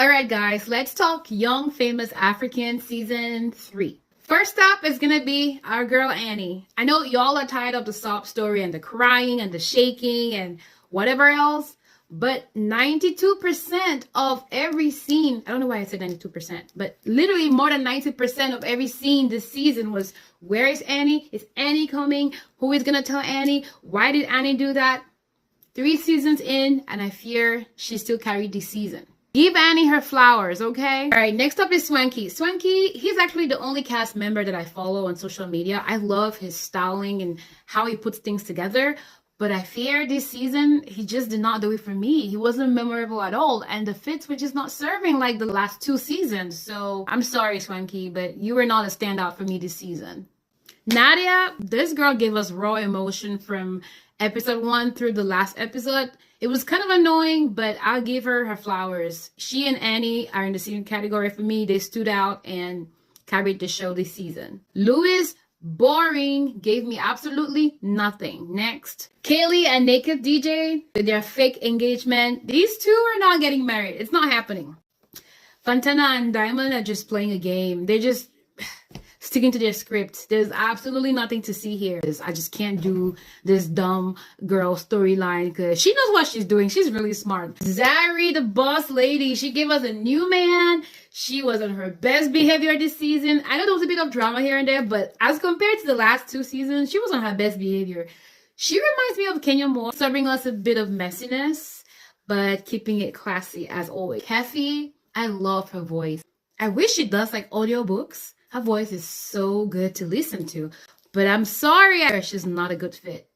All right, guys, let's talk Young Famous African season 3. First up is gonna be our girl Annie. I know y'all are tired of the sob story and the crying and the shaking and whatever else, but 92% of every scene, I don't know why I said 92%, but literally more than 90% of every scene this season was, where is Annie? Is Annie coming? Who is gonna tell Annie? Why did Annie do that? 3 seasons in, and I fear she still carried this season. Give Annie her flowers, okay? All right, next up is Swanky. Swanky, he's actually the only cast member that I follow on social media. I love his styling and how he puts things together. But I fear this season, he just did not do it for me. He wasn't memorable at all. And the fits were just not serving like the last 2 seasons. So I'm sorry, Swanky, but you were not a standout for me this season. Nadia, this girl gave us raw emotion from episode 1 through the last episode. It was kind of annoying, but I'll give her her flowers. She and Annie are in the same category for me. They stood out and carried the show this season. Louis, boring, gave me absolutely nothing. Next. Kaylee and Naked DJ with their fake engagement. These two are not getting married. It's not happening. Fontana and Diamond are just playing a game. They're just sticking to their script. There's absolutely nothing to see here. I just can't do this dumb girl storyline because she knows what she's doing. She's really smart. Zari, the boss lady, she gave us a new man. She was on her best behavior this season. I know there was a bit of drama here and there, but as compared to the last 2 seasons, she was on her best behavior. She reminds me of Kenya Moore, serving us a bit of messiness, but keeping it classy as always. Kefi, I love her voice. I wish she does like audiobooks. Her voice is so good to listen to, but I'm sorry, she's not a good fit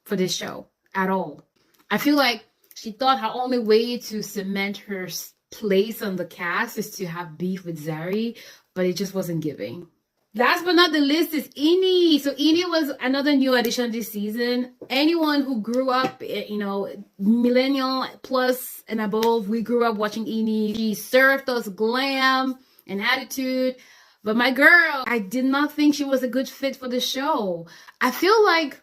for this show at all. I feel like she thought her only way to cement her place on the cast is to have beef with Zari, but it just wasn't giving. Last but not the least is Ini. So Ini was another new addition this season. Anyone who grew up, millennial plus and above, we grew up watching Ini. She served us glam and attitude. But my girl, I did not think she was a good fit for the show. I feel like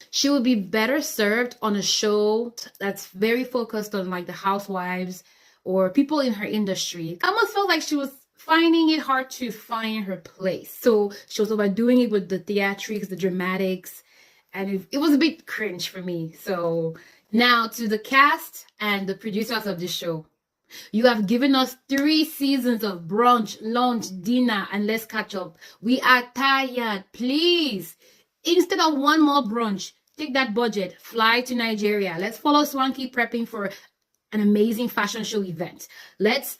she would be better served on a show that's very focused on like the housewives or people in her industry. I almost felt like she was finding it hard to find her place. So she was overdoing it with the theatrics, the dramatics, and it was a bit cringe for me. So now to the cast and the producers of this show. You have given us 3 seasons of brunch, lunch, dinner, and let's catch up. We are tired. Please, instead of one more brunch, take that budget, fly to Nigeria. Let's follow Swanky prepping for an amazing fashion show event. Let's